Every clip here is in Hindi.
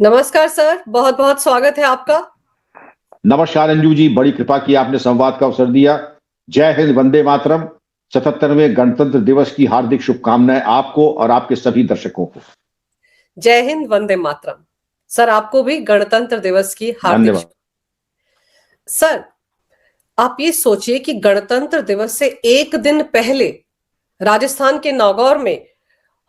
नमस्कार सर, बहुत-बहुत स्वागत है आपका। नमस्कार अंजू जी, बड़ी कृपा की आपने संवाद का अवसर दिया। जय हिंद, वंदे मातरम। 77वें गणतंत्र दिवस की हार्दिक शुभकामनाएं आपको और आपके सभी दर्शकों को। जय हिंद, वंदे मातरम। सर, आपको भी गणतंत्र दिवस की हार्दिक धन्यवाद। सर, आप ये सोचिए कि गणतंत्र दिवस से एक दिन पहले राजस्थान के नागौर में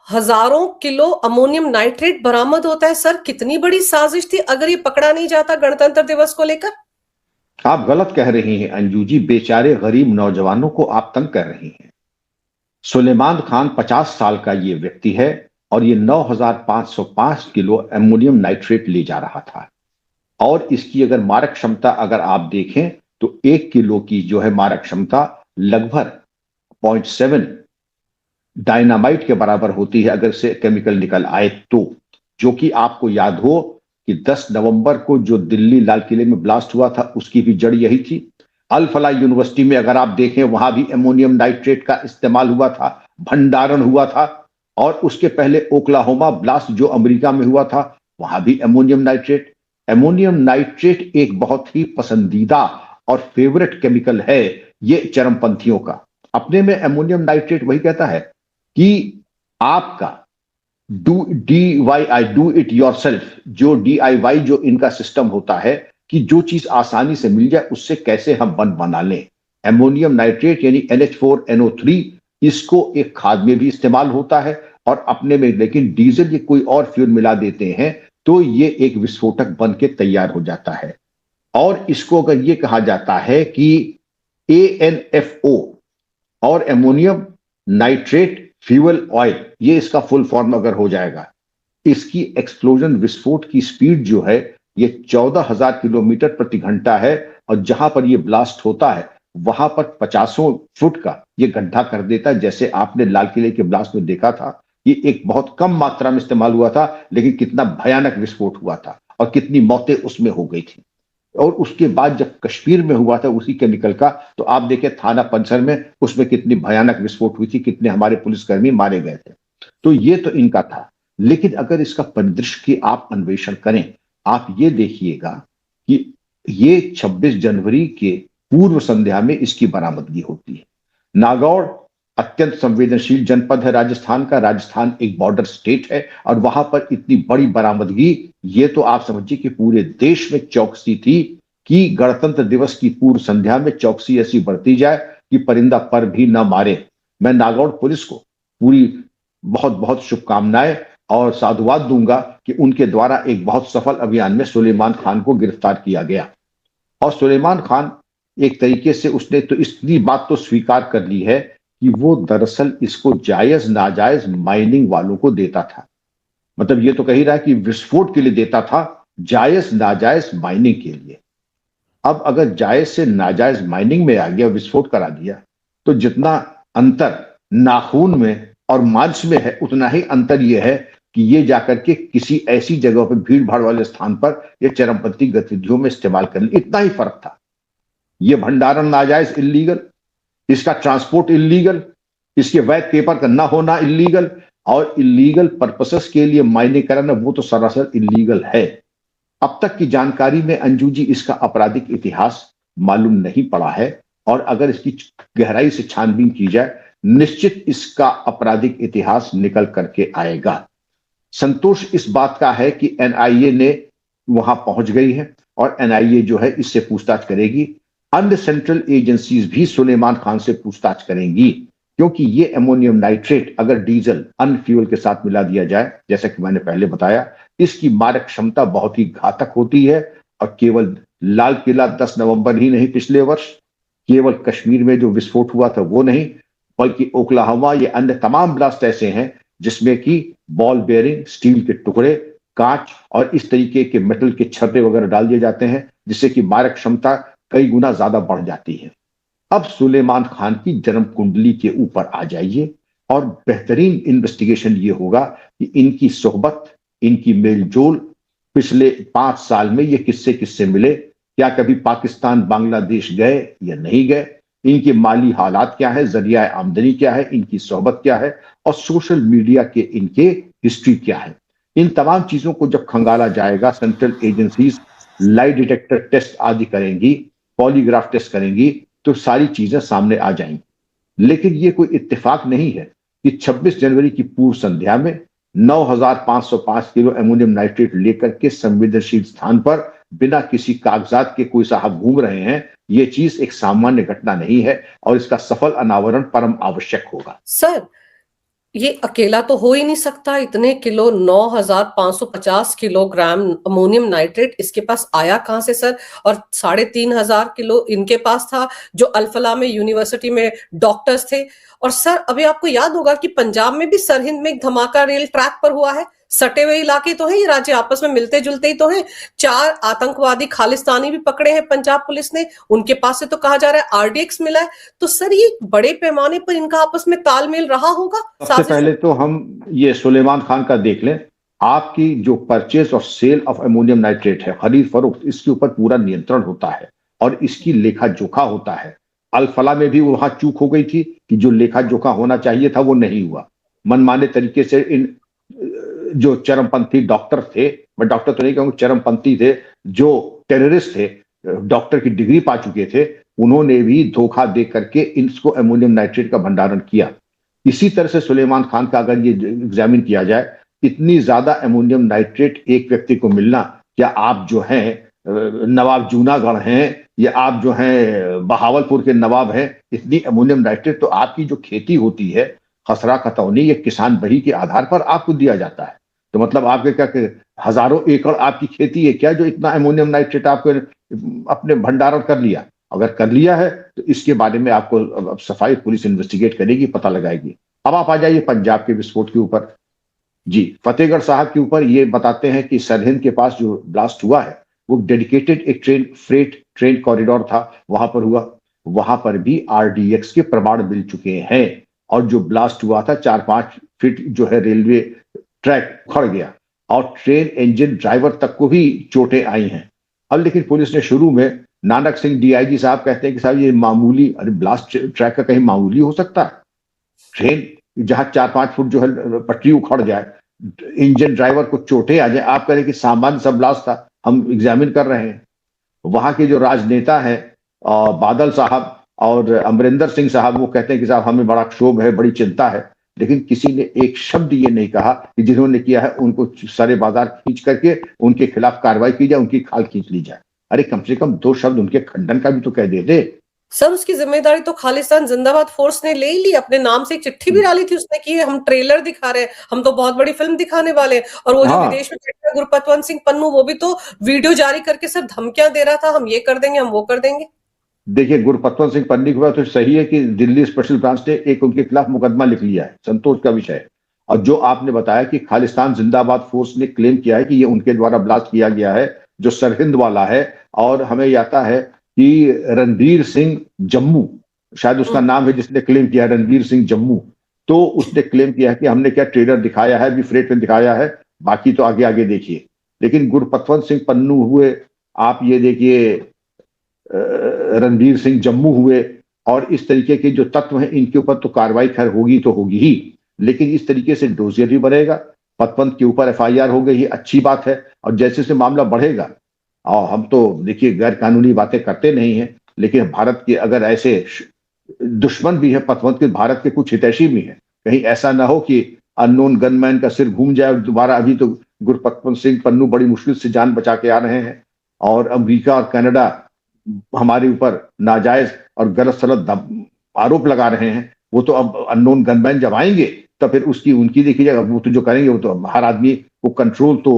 हजारों किलो अमोनियम नाइट्रेट बरामद होता है। सर, कितनी बड़ी साजिश थी अगर ये पकड़ा नहीं जाता गणतंत्र दिवस को लेकर। आप गलत कह रही हैं अंजू जी, बेचारे गरीब नौजवानों को आप तंग कर रही हैं। सुलेमान खान 50 साल का ये व्यक्ति है और ये 9,505 किलो अमोनियम नाइट्रेट ले जा रहा था। और इसकी अगर मारक क्षमता अगर आप देखें तो 1 किलो की जो है मारक क्षमता लगभग 0.7 डायनामाइट के बराबर होती है अगर से केमिकल निकल आए तो। जो कि आपको याद हो कि 10 नवंबर को जो दिल्ली लाल किले में ब्लास्ट हुआ था उसकी भी जड़ यही थी। अल फला यूनिवर्सिटी में अगर आप देखें वहां भी अमोनियम नाइट्रेट का इस्तेमाल हुआ था, भंडारण हुआ था। और उसके पहले ओक्लाहोमा ब्लास्ट जो अमेरिका में हुआ था वहां भी अमोनियम नाइट्रेट एक बहुत ही पसंदीदा और फेवरेट केमिकल है ये चरमपंथियों का। अपने में अमोनियम नाइट्रेट वही कहता है कि आपका डू इट योरसेल्फ, जो DIY जो इनका सिस्टम होता है कि जो चीज आसानी से मिल जाए उससे कैसे हम बना लें। अमोनियम नाइट्रेट यानी NH4NO3 इसको एक खाद में भी इस्तेमाल होता है और अपने में, लेकिन डीजल ये कोई और फ्यूल मिला देते हैं तो ये एक विस्फोटक बन के तैयार हो जाता है। और इसको अगर ये कहा जाता है कि ANFO और अमोनियम नाइट्रेट फ्यूल ऑयल, ये इसका फुल फॉर्म अगर हो जाएगा, इसकी एक्सप्लोजन विस्फोट की स्पीड जो है ये 14,000 किलोमीटर प्रति घंटा है। और जहां पर ये ब्लास्ट होता है वहां पर 50 फुट का ये गड्ढा कर देता है। जैसे आपने लाल किले के ब्लास्ट में देखा था, ये एक बहुत कम मात्रा में इस्तेमाल हुआ था लेकिन कितना भयानक विस्फोट हुआ था और कितनी मौतें उसमें हो गई थी। और उसके बाद जब कश्मीर में हुआ था उसी केमिकल का, तो आप देखें थाना पंचर में उसमें कितनी भयानक विस्फोट हुई थी, कितने हमारे पुलिसकर्मी मारे गए थे। तो ये तो इनका था। लेकिन अगर इसका परिदृश्य की आप अन्वेषण करें, आप ये देखिएगा कि ये 26 जनवरी के पूर्व संध्या में इसकी बरामदगी होती है। नागौर अत्यंत संवेदनशील जनपद है राजस्थान का। राजस्थान एक बॉर्डर स्टेट है और वहां पर इतनी बड़ी बरामदगी, ये तो आप समझिए कि पूरे देश में चौकसी थी कि गणतंत्र दिवस की पूर्व संध्या में चौकसी ऐसी बरती जाए कि परिंदा पर भी न मारे। मैं नागौर पुलिस को पूरी बहुत बहुत शुभकामनाएं और साधुवाद दूंगा कि उनके द्वारा एक बहुत सफल अभियान में सुलेमान खान को गिरफ्तार किया गया। और सुलेमान खान एक तरीके से उसने तो इतनी बात तो स्वीकार कर ली है कि वो दरअसल इसको जायज नाजायज माइनिंग वालों को देता था। मतलब ये तो कह ही रहा है कि विस्फोट के लिए देता था, जायज नाजायज माइनिंग के लिए। अब अगर जायज से नाजायज माइनिंग में आ गया, विस्फोट करा दिया, तो जितना अंतर नाखून में और मांस में है उतना ही अंतर यह है कि ये जाकर के किसी ऐसी जगह पर, भीड़ भाड़ वाले स्थान पर, ये चरमपंथी गतिविधियों में इस्तेमाल कर ले, इतना ही फर्क था। ये भंडारण नाजायज इल्लीगल, इसका ट्रांसपोर्ट इल्लीगल, इसके वैध पेपर का ना होना इल्लीगल, और इल्लीगल पर्पसेस के लिए माइनिंग कराना वो तो सरासर इल्लीगल है। अब तक की जानकारी में अंजू जी इसका आपराधिक इतिहास मालूम नहीं पड़ा है और अगर इसकी गहराई से छानबीन की जाए निश्चित इसका आपराधिक इतिहास निकल करके आएगा। संतोष इस बात का है कि NIA ने वहां पहुंच गई है और NIA जो है इससे पूछताछ करेगी। अन्य सेंट्रल एजेंसीज भी सुलेमान खान से पूछताछ करेंगी, क्योंकि ये अमोनियम नाइट्रेट अगर डीजल अन्य फ्यूल के साथ मिला दिया जाए, जैसा कि मैंने पहले बताया, इसकी मारक क्षमता बहुत ही घातक होती है। और केवल लाल किला 10 नवंबर ही नहीं, पिछले वर्ष केवल कश्मीर में जो विस्फोट हुआ था वो नहीं, बल्कि ओक्लाहोमा, ये अन्य तमाम ब्लास्ट ऐसे हैं जिसमें कि बॉल बेयरिंग, स्टील के टुकड़े, कांच और इस तरीके के मेटल के छर्रे वगैरह डाल दिए जाते हैं, जिससे कि मारक क्षमता कई गुना ज्यादा बढ़ जाती है। अब सुलेमान खान की जन्म कुंडली के ऊपर आ जाइए और बेहतरीन इन्वेस्टिगेशन ये होगा कि इनकी सोहबत, इनकी मेलजोल, पिछले 5 साल में ये किससे किससे मिले, क्या कभी पाकिस्तान बांग्लादेश गए या नहीं गए, इनके माली हालात क्या है, जरिया आमदनी क्या है, इनकी सोहबत क्या है और सोशल मीडिया के इनके हिस्ट्री क्या है। इन तमाम चीजों को जब खंगाला जाएगा, central agencies lie detector test आदि करेंगी, पॉलीग्राफ टेस्ट करेंगी, तो सारी चीजें सामने आ जाएंगी। लेकिन ये कोई इत्तेफाक नहीं है कि 26 जनवरी की पूर्व संध्या में 9,505 किलो अमोनियम नाइट्रेट लेकर के संवेदनशील स्थान पर बिना किसी कागजात के कोई साहब घूम रहे हैं। ये चीज एक सामान्य घटना नहीं है और इसका सफल अनावरण परम आवश्यक होगा। सर, ये अकेला तो हो ही नहीं सकता। इतने किलो, 9,550 किलोग्राम अमोनियम नाइट्रेट इसके पास आया कहां से सर? और 3,500 किलो इनके पास था जो अल्फला में यूनिवर्सिटी में डॉक्टर्स थे। और सर, अभी आपको याद होगा कि पंजाब में भी सरहिंद में एक धमाका रेल ट्रैक पर हुआ है। सटे हुए इलाके तो हैं, ये राज्य आपस में मिलते जुलते ही तो हैं। 4 आतंकवादी खालिस्तानी भी पकड़े हैं पंजाब पुलिस ने, उनके पास से तो कहा जा रहा है आरडीएक्स मिला है। तो सर, ये बड़े पैमाने पर इनका आपस में तालमेल रहा होगा। सबसे पहले तो हम ये सुलेमान खान का देख लें। आपकी जो परचेज और सेल ऑफ अमोनियम नाइट्रेट है, खरीद फरोख्त, इसके ऊपर पूरा नियंत्रण होता है और इसकी लेखा जोखा होता है। अल-फलाह में भी वहां चूक हो गई थी कि जो लेखा जोखा होना चाहिए था वो नहीं हुआ। मनमाने तरीके से इन जो चरमपंथी डॉक्टर थे, मैं डॉक्टर तो नहीं कहूंगा, चरमपंथी थे, जो टेररिस्ट थे, डॉक्टर की डिग्री पा चुके थे, उन्होंने भी धोखा दे करके इसको अमोनियम नाइट्रेट का भंडारण किया। इसी तरह से सुलेमान खान का अगर ये एग्जामिन किया जाए, इतनी ज्यादा अमोनियम नाइट्रेट एक व्यक्ति को मिलना, क्या आप जो हैं नवाब जूनागढ़ हैं या आप जो हैं बहावलपुर के नवाब हैं, इतनी अमोनियम नाइट्रेट तो आपकी जो खेती होती है खसरा खतौनी, ये किसान बही के आधार पर आपको दिया जाता है। तो मतलब आपके क्या हजारों एकड़ आपकी खेती है क्या जो इतना अमोनियम नाइट्रेट आपको अपने भंडारण कर लिया? अगर कर लिया है तो इसके बारे में आपको अब सफाई पुलिस इन्वेस्टिगेट करेगी, पता लगाएगी। अब आप आ जाइए पंजाब के विस्फोट के ऊपर। जी, फतेहगढ़ साहब के ऊपर ये बताते हैं कि सरहिंद के पास जो ब्लास्ट हुआ है वो डेडिकेटेड एक फ्रेट ट्रेन कॉरिडोर था, वहां पर हुआ। वहां पर भी आरडीएक्स के प्रमाण मिल चुके हैं और जो ब्लास्ट हुआ था 4-5 फीट जो है रेलवे ट्रैक उखड़ गया और ट्रेन इंजन ड्राइवर तक को भी चोटें आई हैं। अब लेकिन पुलिस ने शुरू में, नानक सिंह डीआईजी साहब कहते हैं कि साहब ये मामूली, अरे ब्लास्ट ट्रैक का कहीं मामूली हो सकता है? ट्रेन जहां 4-5 फुट जो है पटरी उखड़ जाए, इंजन ड्राइवर को चोटें आ जाए, आप कह रहे कि सामान्य सा ब्लास्ट था, हम एग्जामिन कर रहे हैं। वहां के जो राजनेता हैं बादल साहब और अमरिंदर सिंह साहब, वो कहते हैं कि साहब हमें बड़ा क्षोभ है, बड़ी चिंता है, लेकिन किसी ने एक शब्द ये नहीं कहा कि जिन्होंने किया है उनको सारे बाजार खींच करके उनके खिलाफ कार्रवाई की जाए, उनकी खाल खींच ली जाए। अरे कम से कम 2 शब्द उनके खंडन का भी तो कह देते। सर, उसकी जिम्मेदारी तो खालिस्तान जिंदाबाद फोर्स ने ले ही ली। अपने नाम से एक चिट्ठी भी डाली थी उसने कि हम ट्रेलर दिखा रहे हैं, हम तो बहुत बड़ी फिल्म दिखाने वाले हैं। और वो जो विदेश में बैठा है गुरपतवंत सिंह पन्नू, वो भी तो वीडियो जारी करके सर धमकियां दे रहा था, हम ये कर देंगे, हम वो कर देंगे। देखिए, गुरपतवंत सिंह पन्नी की बात तो सही है कि दिल्ली स्पेशल ब्रांच ने एक उनके खिलाफ मुकदमा लिख लिया है, संतोष का विषय है। और जो आपने बताया कि खालिस्तान जिंदाबाद फोर्स ने क्लेम किया है कि ये उनके द्वारा ब्लास्ट किया गया है, जो सरहिंद वाला है। और हमें आता है कि रणबीर सिंह जम्मू, शायद उसका नाम है, जिसने क्लेम किया, रणबीर सिंह जम्मू, तो उसने क्लेम किया है कि हमने क्या ट्रेलर दिखाया है, भी फ्रेट में दिखाया है, बाकी तो आगे आगे देखिए। लेकिन गुरपतवंत सिंह पन्नू हुए, आप ये देखिए रणबीर सिंह जम्मू हुए, और इस तरीके के जो तत्व हैं इनके ऊपर तो कार्रवाई खैर होगी तो होगी ही, लेकिन इस तरीके से डोजियर भी बढ़ेगा। पतवंत के ऊपर एफआईआर हो गई, ये अच्छी बात है। और जैसे जैसे मामला बढ़ेगा, और हम तो देखिए गैर कानूनी बातें करते नहीं हैं, लेकिन भारत के अगर ऐसे दुश्मन भी है पतवंत के, भारत के कुछ हितैषी भी हैं, कहीं ऐसा ना हो कि अननोन गनमैन का सिर घूम जाए दोबारा। अभी तो गुरपतवंत सिंह पन्नू बड़ी मुश्किल से जान बचा के आ रहे हैं, और अमेरिका और कनाडा हमारे ऊपर नाजायज और गलत सलत आरोप लगा रहे हैं। वो तो अब अननोन गनमैन जब आएंगे तो फिर उसकी उनकी देखी जाएगा, वो तो जो करेंगे वो तो हर आदमी को कंट्रोल तो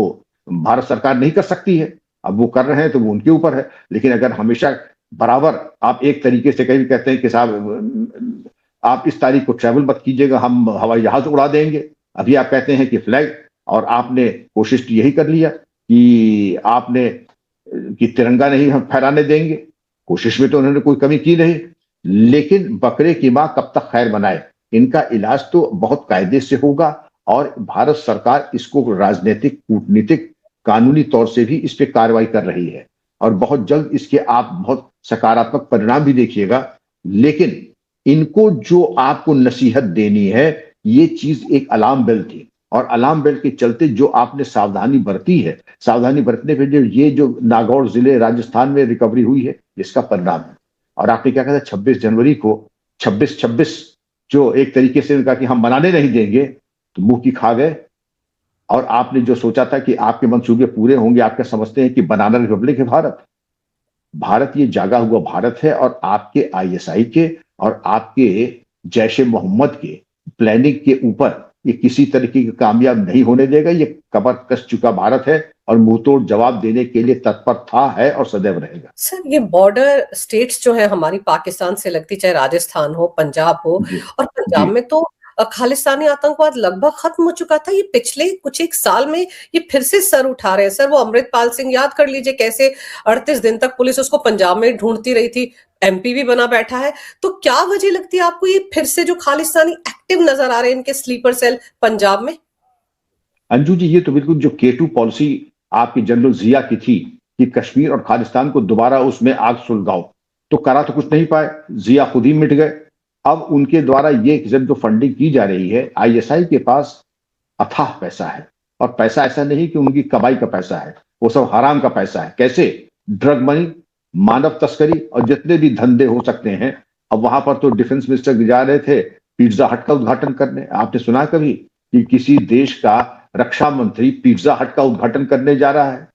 भारत सरकार नहीं कर सकती है। अब वो कर रहे हैं तो वो उनके ऊपर है, लेकिन अगर हमेशा बराबर आप एक तरीके से कहीं कहते हैं कि साहब आप इस तारीख को ट्रैवल मत कीजिएगा, हम हवाई जहाज उड़ा देंगे। अभी आप कहते हैं कि फ्लैग, और आपने कोशिश यही कर लिया कि आपने कि तिरंगा नहीं हम फहराने देंगे, कोशिश में तो उन्होंने कोई कमी की नहीं। लेकिन बकरे की मां कब तक खैर बनाए, इनका इलाज तो बहुत कायदे से होगा, और भारत सरकार इसको राजनीतिक, कूटनीतिक, कानूनी तौर से भी इस पे कार्रवाई कर रही है, और बहुत जल्द इसके आप बहुत सकारात्मक परिणाम भी देखिएगा। लेकिन इनको जो आपको नसीहत देनी है, ये चीज एक अलार्म बेल थी, और अलार्म बेल के चलते जो आपने सावधानी बरती है, सावधानी बरतने पे जो नागौर जिले राजस्थान में रिकवरी हुई है, इसका परिणाम है। और आपने क्या कहा था 26 जनवरी को 26-26 जो एक तरीके से कहा कि हम मनाने नहीं देंगे, तो मुंह की खा गए। और आपने जो सोचा था कि आपके मंसूबे पूरे होंगे, आप क्या समझते हैं कि बनाना रिपब्लिक है भारत? भारत ये जागा हुआ भारत है, और आपके आईएसआई के और आपके जैश ए मोहम्मद के प्लानिंग के ऊपर ये किसी तरीके की कामयाब नहीं होने देगा। ये कमर कस चुका भारत है और मुंहतोड़ जवाब देने के लिए तत्पर था, है और सदैव रहेगा। सर, ये बॉर्डर स्टेट्स जो है हमारी पाकिस्तान से लगती, चाहे राजस्थान हो, पंजाब हो, जी और जी। पंजाब में तो खालिस्तानी आतंकवाद लगभग खत्म हो चुका था। ये पिछले कुछ एक साल में ये फिर से सर उठा रहे हैं। सर, वो अमृतपाल सिंह याद कर लीजिए, कैसे 38 दिन तक पुलिस उसको पंजाब में ढूंढती रही थी, एमपी भी बना बैठा है। तो क्या वजह लगती है आपको ये फिर से जो खालिस्तानी एक्टिव नजर आ रहे हैं इनके स्लीपर सेल पंजाब में? अंजू जी, ये तो बिल्कुल जो K2 पॉलिसी आपकी जनरल जिया की थी कि कश्मीर और खालिस्तान को दोबारा उसमें आग सुलगाओ, तो करा तो कुछ नहीं पाए, जिया खुद ही मिट गए। अब उनके द्वारा ये जब जो फंडिंग की जा रही है, आईएसआई के पास अथाह पैसा है, और पैसा ऐसा नहीं कि उनकी कमाई का पैसा है, वो सब हराम का पैसा है। कैसे? ड्रग मनी, मानव तस्करी और जितने भी धंधे हो सकते हैं। अब वहां पर तो डिफेंस मिनिस्टर जा रहे थे पिज्जा हट का उद्घाटन करने। आपने सुना कभी कि किसी देश का रक्षा मंत्री पिज्जा हट का उद्घाटन करने जा रहा है?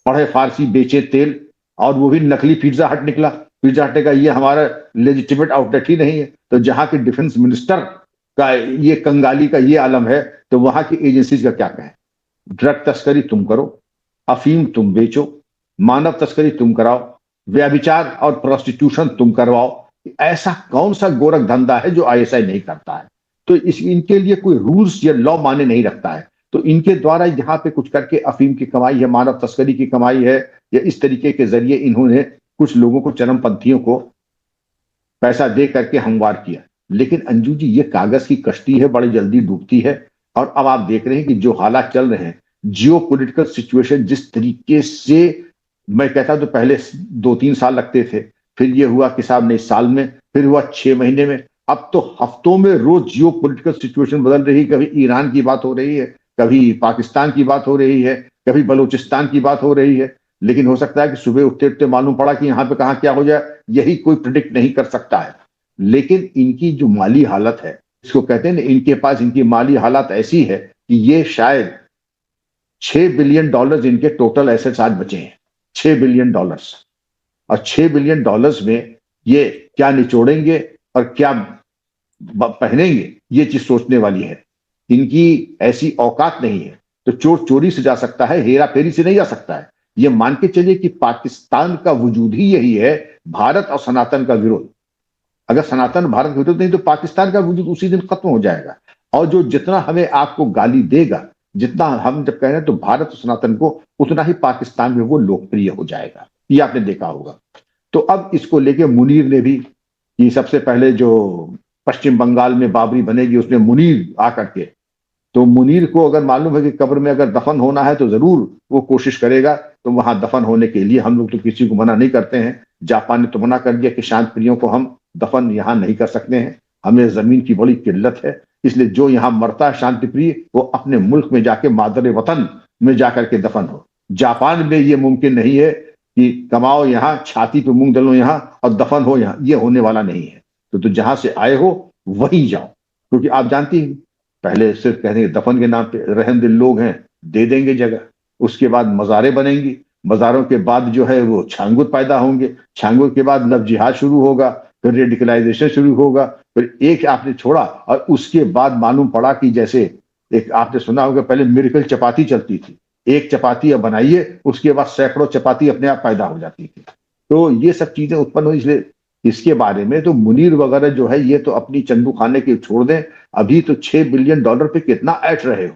पढ़े फारसी बेचे तेल, और वो भी नकली पिज्जा हट निकला। पिज्जा हट का ये हमारा लेजिटिमेट आउटलेट ही नहीं है। तो जहां के डिफेंस मिनिस्टर का ये कंगाली का ये आलम है, तो वहां की एजेंसीज का क्या कहें? ड्रग तस्करी तुम करो, अफीम तुम बेचो, मानव तस्करी तुम कराओ, व्यभिचार और प्रोस्टिट्यूशन तुम करवाओ। ऐसा कौन सा गोरख धंधा है जो आईएसआई नहीं करता है? तो इनके लिए कोई रूल्स या लॉ माने नहीं रखता है। तो इनके द्वारा यहाँ पे कुछ करके अफीम की कमाई है, मानव तस्करी की कमाई है, या इस तरीके के जरिए इन्होंने कुछ लोगों को, चरमपंथियों को पैसा दे करके हमवार किया। लेकिन अंजू जी, ये कागज की कश्ती है, बड़ी जल्दी डूबती है। और अब आप देख रहे हैं कि जो हालात चल रहे हैं, जियो पोलिटिकल सिचुएशन जिस तरीके से, मैं कहता तो पहले 2-3 साल लगते थे, फिर ये हुआ कि साहब नहीं साल में, फिर हुआ 6 महीने में, अब तो हफ्तों में रोज जियो पोलिटिकल सिचुएशन बदल रही है। कभी ईरान की बात हो रही है, कभी पाकिस्तान की बात हो रही है, कभी बलूचिस्तान की बात हो रही है। लेकिन हो सकता है कि सुबह उठते उठते मालूम पड़ा कि यहाँ पे कहाँ क्या हो जाए, यही कोई प्रिडिक्ट नहीं कर सकता है। लेकिन इनकी जो माली हालत है, इसको कहते हैं ना, इनके पास इनकी माली हालत ऐसी है कि ये शायद $6 बिलियन इनके टोटल एसेट्स आज बचे हैं। $6 बिलियन, और $6 बिलियन में ये क्या निचोड़ेंगे और क्या पहनेंगे, ये चीज सोचने वाली है। इनकी ऐसी औकात नहीं है। तो चोर चोरी से जा सकता है, हेरा फेरी से नहीं जा सकता है। ये मान के चलिए कि पाकिस्तान का वजूद ही यही है, भारत और सनातन का विरोध। अगर सनातन भारत का विरोध नहीं, तो पाकिस्तान का वजूद उसी दिन खत्म हो जाएगा। और जो जितना हमें आपको गाली देगा, जितना हम जब कह रहे हैं, तो भारत और सनातन को, उतना ही पाकिस्तान में वो लोकप्रिय हो जाएगा। ये आपने देखा होगा। तो अब इसको लेके मुनीर ने भी, ये सबसे पहले जो पश्चिम बंगाल में बाबरी बनेगी, उसमें मुनीर आकर के, तो मुनीर को अगर मालूम है कि कब्र में अगर दफन होना है तो जरूर वो कोशिश करेगा। तो वहां दफन होने के लिए हम लोग तो किसी को मना नहीं करते हैं। जापान ने तो मना कर दिया कि शांत प्रियों को हम दफन यहां नहीं कर सकते हैं, हमें जमीन की बड़ी किल्लत है। इसलिए जो यहां मरता है शांति प्रिय, वो अपने मुल्क में जाके मादर वतन में जाकर के दफन हो। जापान में ये मुमकिन नहीं है कि कमाओ यहाँ, छाती पे मूंग दलो यहाँ और दफन हो यहाँ, ये होने वाला नहीं है। तो जहां से आए हो वहीं जाओ। क्योंकि आप जानती हैं, पहले सिर्फ कहते हैं दफन के नाम पे रहम दिल लोग हैं, दे देंगे जगह। उसके बाद मज़ारें बनेंगी, मज़ारों के बाद जो है वो छांगुर पैदा होंगे, छांगुर के बाद लव जिहाद शुरू होगा, फिर रेडिकलाइजेशन शुरू होगा। फिर एक आपने छोड़ा और उसके बाद मालूम पड़ा कि जैसे एक आपने सुना होगा, पहले मिरेकल चपाती चलती थी, एक चपाती अब बनाइए, उसके बाद सैकड़ों चपाती अपने आप पैदा हो जाती थी। तो ये सब चीजें उत्पन्न हुई। इसलिए इसके बारे में तो मुनीर वगैरह जो है, ये तो अपनी चंदू खाने के छोड़ दें। अभी तो $6 बिलियन पे कितना ऐट रहे हो।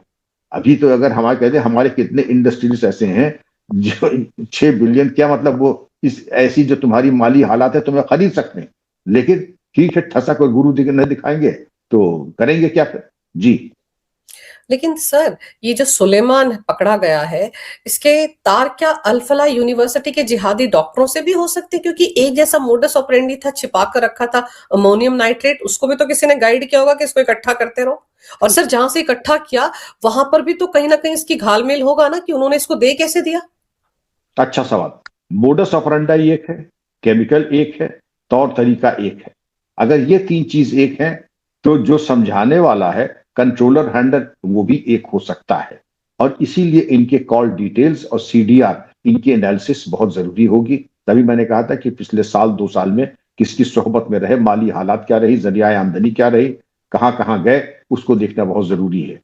अभी तो अगर हमारे कहते हैं, हमारे कितने इंडस्ट्रीज ऐसे हैं जो 6 बिलियन, क्या मतलब, वो इस ऐसी जो तुम्हारी माली हालात है तुम्हें खरीद सकते हैं। लेकिन ठीक है, ठसक और गुरु नहीं दिखाएंगे तो करेंगे क्या फिर? जी। लेकिन सर, ये जो सुलेमान पकड़ा गया है, इसके तार क्या अल-फलाह यूनिवर्सिटी के जिहादी डॉक्टरों से भी हो सकते हैं? क्योंकि एक जैसा मोडस ऑपरेंडी था, छिपा कर रखा था अमोनियम नाइट्रेट, उसको भी तो किसी ने गाइड किया होगा कि इसको इकट्ठा करते रहो। और सर जहां से इकट्ठा किया वहां पर भी तो कहीं ना कहीं इसकी घालमेल होगा ना कि उन्होंने इसको दे कैसे दिया। अच्छा सवाल। मोडस ऑपरेंडाई एक है, केमिकल एक है, तौर तरीका एक है। अगर ये तीन चीज एक है तो जो समझाने वाला है, कंट्रोलर हैंडल, वो भी एक हो सकता है। और इसीलिए इनके कॉल डिटेल्स और सीडीआर, इनकी एनालिसिस बहुत जरूरी होगी। तभी मैंने कहा था कि पिछले साल 2 साल में किसकी सोहबत में रहे, माली हालात क्या रही, जरिया आमदनी क्या रही, कहां कहां गए, उसको देखना बहुत जरूरी है।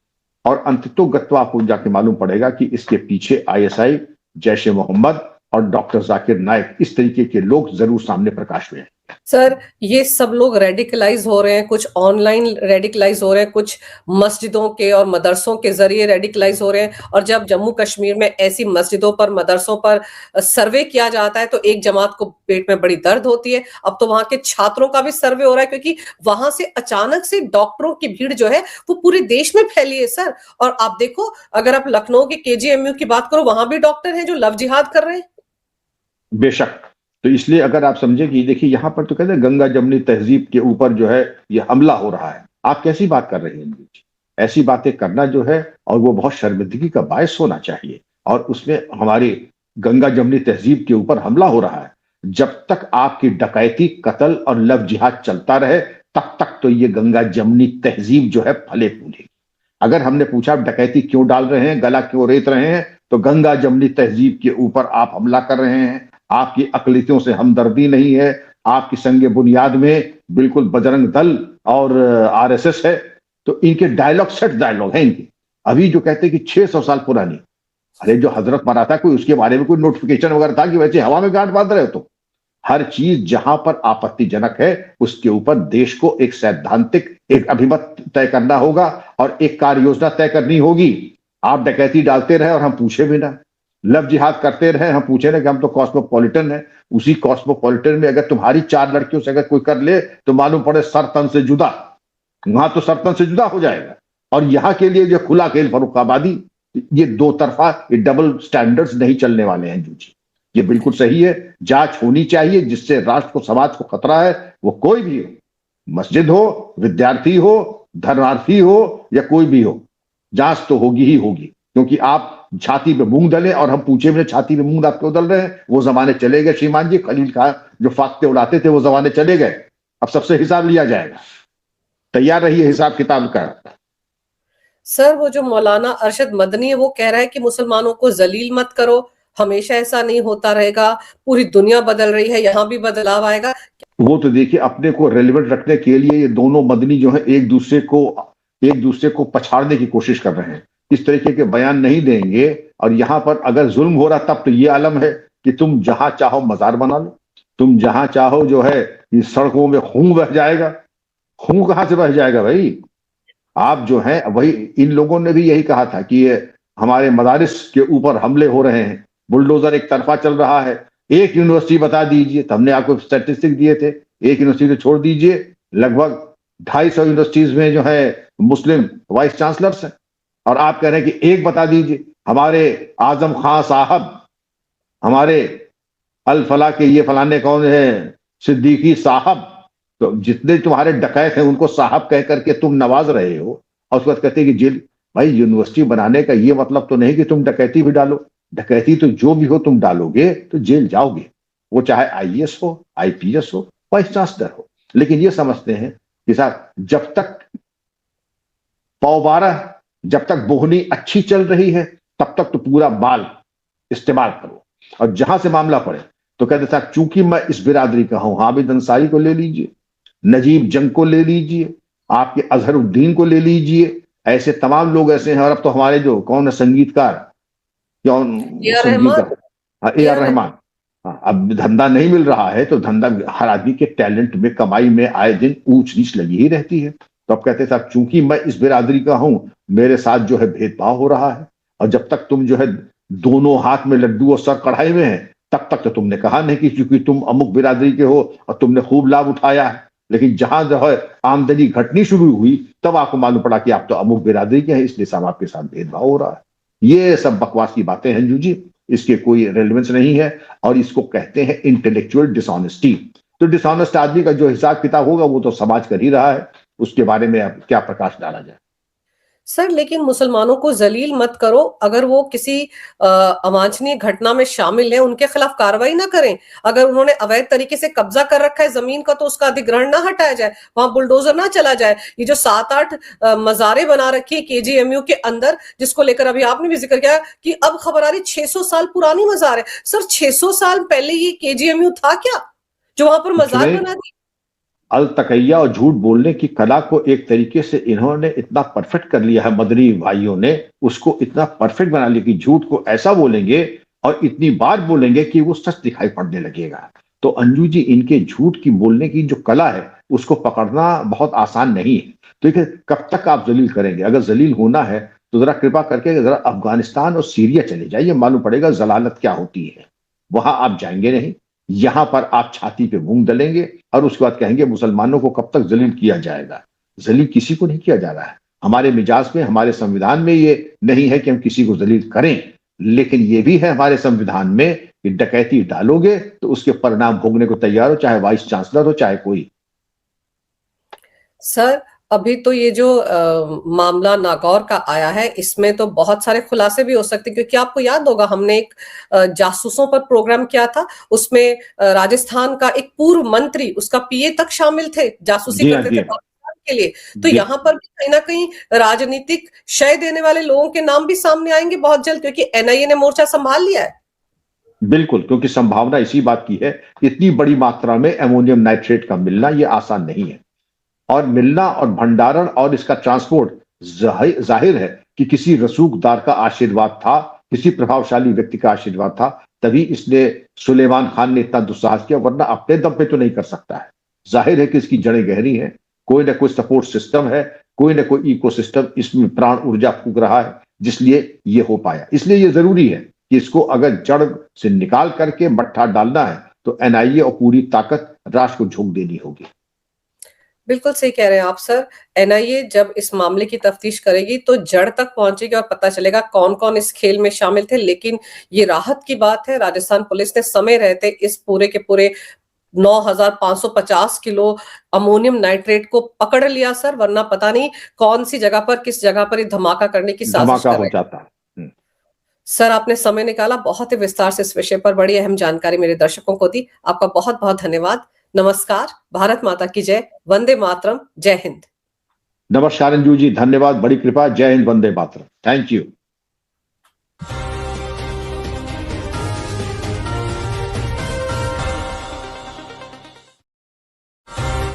और अंततोगत्वा आपको जाके मालूम पड़ेगा कि इसके पीछे आईएसआई, जैश ए मोहम्मद और डॉक्टर जाकिर नाइक, इस तरीके के लोग जरूर सामने प्रकाश में हैं। सर ये सब लोग रेडिकलाइज हो रहे हैं, कुछ ऑनलाइन रेडिकलाइज हो रहे हैं, कुछ मस्जिदों के और मदरसों के जरिए रेडिकलाइज हो रहे हैं। और जब जम्मू कश्मीर में ऐसी मस्जिदों पर, मदरसों पर सर्वे किया जाता है तो एक जमात को पेट में बड़ी दर्द होती है। अब तो वहां के छात्रों का भी सर्वे हो रहा है, क्योंकि वहां से अचानक से डॉक्टरों की भीड़ जो है वो पूरे देश में फैली है सर। और आप देखो, अगर आप लखनऊ के केजीएमयू की बात करो, वहां भी डॉक्टर हैं जो लव जिहाद कर रहे हैं। बेशक। तो इसलिए अगर आप समझे कि देखिए यहां पर तो कहते हैं गंगा जमनी तहजीब के ऊपर जो है ये हमला हो रहा है, आप कैसी बात कर रहे हैं? ऐसी बातें करना जो है, और वो बहुत शर्मिंदगी का बायस होना चाहिए। और उसमें हमारी गंगा जमनी तहजीब के ऊपर हमला हो रहा है। जब तक आपकी डकैती, कत्ल और लव जिहाद चलता रहे, तब तक तो ये गंगा जमनी तहजीब जो है फले फूलेगी। अगर हमने पूछा डकैती क्यों डाल रहे हैं, गला क्यों रेत रहे हैं, तो गंगा जमनी तहजीब के ऊपर आप हमला कर रहे हैं। आपकी अकलियतों से हमदर्दी नहीं है, आपकी संगे बुनियाद में बिल्कुल बजरंग दल और आरएसएस है। तो इनके डायलॉग, सेट डायलॉग है इनके। अभी जो कहते हैं कि 600 साल पुरानी, अरे जो हजरत मरा था, कोई उसके बारे में कोई नोटिफिकेशन वगैरह था कि वैसे हवा में गांठ बांध रहे हो? तो हर चीज जहां पर आपत्तिजनक है उसके ऊपर देश को एक सैद्धांतिक, एक अभिमत तय करना होगा और एक कार्य योजना तय करनी होगी। आप डकैती डालते रहे और हम पूछे भी ना, लव जिहाद करते रहे, हम पूछे ना कि हम तो कॉस्मोपॉलिटन है। उसी कॉस्मोपॉलिटन में अगर तुम्हारी 4 लड़कियों से अगर कोई कर ले तो मालूम पड़े सर तन से जुदा, वहां तो सर तन से जुदा हो जाएगा। और यहां के लिए जो खुला खेल फर्रुखाबादी, ये दो तरफा, ये डबल स्टैंडर्ड्स नहीं चलने वाले हैं जी। ये बिल्कुल सही है, जांच होनी चाहिए जिससे राष्ट्र को, समाज को खतरा है, वो कोई भी हो, मस्जिद हो, विद्यार्थी हो, धर्मार्थी हो या कोई भी हो, जांच तो होगी ही होगी। क्योंकि आप छाती पे मूंग डले और हम पूछे में छाती पे मूंग आप क्यों डल रहे हैं, वो जमाने चले गए श्रीमान जी। खलील खां जो फाकते उड़ाते थे वो जमाने चले गए, अब सबसे हिसाब लिया जाएगा। तैयार रहिए हिसाब किताब का। सर वो जो मौलाना अरशद मदनी है वो कह रहा है कि मुसलमानों को जलील मत करो, हमेशा ऐसा नहीं होता रहेगा, पूरी दुनिया बदल रही है, यहाँ भी बदलाव आएगा। वो तो देखिए अपने को रेलिवेंट रखने के लिए ये दोनों मदनी जो है एक दूसरे को पछाड़ने की कोशिश कर रहे हैं। इस तरीके के बयान नहीं देंगे। और यहां पर अगर जुल्म हो रहा तब तो ये आलम है कि तुम जहां चाहो मजार बना लो, तुम जहां चाहो जो है इस सड़कों में खून बह जाएगा। खून कहां से बह जाएगा भाई? आप जो है वही, इन लोगों ने भी यही कहा था कि ये हमारे मदारिस के ऊपर हमले हो रहे हैं, बुलडोजर एक तरफा चल रहा है। एक यूनिवर्सिटी बता दीजिए, तो हमने आपको स्टैटिस्टिक दिए थे, एक यूनिवर्सिटी छोड़ दीजिए, लगभग 250 यूनिवर्सिटीज में जो है मुस्लिम वाइस चांसलर्स हैं। और आप कह रहे हैं कि एक बता दीजिए, हमारे आजम खां साहब, हमारे अल फला के ये फलाने कौन है, सिद्दीकी साहब। तो जितने तुम्हारे डकैत हैं उनको साहब कह करके तुम नवाज रहे हो, और उसके बाद कहते हैं कि जेल। भाई यूनिवर्सिटी बनाने का ये मतलब तो नहीं कि तुम डकैती भी डालो। डकैती तो जो भी हो तुम डालोगे तो जेल जाओगे, वो चाहे आईएएस हो, आईपीएस हो, वाइस चांसलर हो। लेकिन ये समझते हैं कि साहब जब तक पौ 12, जब तक बोहनी अच्छी चल रही है तब तक तो पूरा बाल इस्तेमाल करो। और जहां से मामला पड़े तो कहते साहब चूंकि मैं इस बिरादरी का हूं, हामिद अंसारी को ले लीजिए, नजीब जंग को ले लीजिए, आपके अजहरुद्दीन को ले लीजिए, ऐसे तमाम लोग ऐसे हैं। और अब तो हमारे जो कौन है संगीतकार, कौन संगीतकार, हाँ ए आर रहमान। हाँ, अब धंधा नहीं मिल रहा है तो धंधा, हर आदमी के टैलेंट में, कमाई में आए दिन ऊंच नीच लगी ही रहती है। तो अब कहते साहब चूंकि मैं इस बिरादरी का हूं, मेरे साथ जो है भेदभाव हो रहा है। और जब तक तुम जो है दोनों हाथ में लड्डू और सर कढ़ाई में है, तब तक तो तुमने कहा नहीं कि क्योंकि तुम अमुक बिरादरी के हो और तुमने खूब लाभ उठाया है। लेकिन जहां जो है आमदनी घटनी शुरू हुई तब आपको मालूम पड़ा कि आप तो अमुक बिरादरी के हैं, इसलिए साहब आपके साथ भेदभाव हो रहा है। ये सब बकवास की बातें हैं जी, इसके कोई रेलेवेंस नहीं है। और इसको कहते हैं इंटेलेक्चुअल डिसऑनेस्टी। तो डिसऑनेस्ट आदमी का जो हिसाब किताब होगा वो तो समाज कर ही रहा है, उसके बारे में अब क्या प्रकाश डाला जाए। सर लेकिन मुसलमानों को जलील मत करो, अगर वो किसी अवांछनीय घटना में शामिल है उनके खिलाफ कार्रवाई ना करें। अगर उन्होंने अवैध तरीके से कब्जा कर रखा है जमीन का तो उसका अधिग्रहण ना हटाया जाए, वहां बुलडोजर ना चला जाए। ये जो 7-8 मजारे बना रखी है केजीएमयू के अंदर, जिसको लेकर अभी आपने भी जिक्र किया कि अब खबर आ रही 600 साल पुरानी मजार है। सर 600 साल पहले ये केजीएमयू था क्या जो वहां पर मजार बना दी? अल तकैया और झूठ बोलने की कला को एक तरीके से इन्होंने इतना परफेक्ट कर लिया है, मदनी भाइयों ने उसको इतना परफेक्ट बना लिया कि झूठ को ऐसा बोलेंगे और इतनी बार बोलेंगे कि वो सच दिखाई पड़ने लगेगा। तो अंजू जी, इनके झूठ की बोलने की जो कला है उसको पकड़ना बहुत आसान नहीं है। तो देखिए, कब तक आप जलील करेंगे? अगर जलील होना है तो जरा कृपा करके जरा अफगानिस्तान और सीरिया चले जाइए, मालूम पड़ेगा जलालत क्या होती है। वहां आप जाएंगे नहीं, यहां पर आप छाती पे मूंग दलेंगे और उसके बाद कहेंगे मुसलमानों को कब तक जलील किया जाएगा। जलील किसी को नहीं किया जा रहा है। हमारे मिजाज में, हमारे संविधान में ये नहीं है कि हम किसी को जलील करें, लेकिन ये भी है हमारे संविधान में कि डकैती डालोगे तो उसके परिणाम भोगने को तैयार हो, चाहे वाइस चांसलर हो, चाहे कोई। सर अभी तो ये जो मामला नागौर का आया है, इसमें तो बहुत सारे खुलासे भी हो सकते हैं, क्योंकि आपको याद होगा हमने एक जासूसों पर प्रोग्राम किया था, उसमें राजस्थान का एक पूर्व मंत्री, उसका पीए तक शामिल थे, जासूसी करते थे पाकिस्तान के लिए। तो यहाँ पर भी कहीं ना कहीं राजनीतिक शय देने वाले लोगों के नाम भी सामने आएंगे बहुत जल्द, क्योंकि एनआईए ने मोर्चा संभाल लिया है। बिल्कुल, क्योंकि संभावना इसी बात की है, इतनी बड़ी मात्रा में एमोनियम नाइट्रेट का मिलना ये आसान नहीं है, और मिलना और भंडारण और इसका ट्रांसपोर्ट जाहिर है कि किसी रसूखदार का आशीर्वाद था, किसी प्रभावशाली व्यक्ति का आशीर्वाद था, तभी इसने सुलेमान खान ने इतना दुस्साहस किया, वरना अपने दम पे तो नहीं कर सकता है। जाहिर है कि इसकी जड़ें गहरी हैं, कोई ना कोई सपोर्ट सिस्टम है, कोई ना कोई इकोसिस्टम इसमें प्राण ऊर्जा फूंक रहा है, जिसलिए ये हो पाया। इसलिए ये जरूरी है कि इसको अगर जड़ से निकाल करके मट्ठा डालना है तो एनआईए और पूरी ताकत राष्ट्र को झोंक देनी होगी। बिल्कुल सही कह रहे हैं आप सर। एनआईए जब इस मामले की तफ्तीश करेगी तो जड़ तक पहुंचेगी और पता चलेगा कौन कौन इस खेल में शामिल थे। लेकिन ये राहत की बात है, राजस्थान पुलिस ने समय रहते इस पूरे के पूरे 9,550 किलो अमोनियम नाइट्रेट को पकड़ लिया सर, वरना पता नहीं कौन सी जगह पर, किस जगह पर धमाका करने की साजिश कर रहे थे। सर आपने समय निकाला, बहुत ही विस्तार से इस विषय पर बड़ी अहम जानकारी मेरे दर्शकों को दी। आपका बहुत बहुत धन्यवाद। नमस्कार, भारत माता की जय, वंदे मातरम, जय हिंद। नमस्कार अंजू जी, धन्यवाद, बड़ी कृपा, जय हिंद, वंदे मातरम, थैंक यू।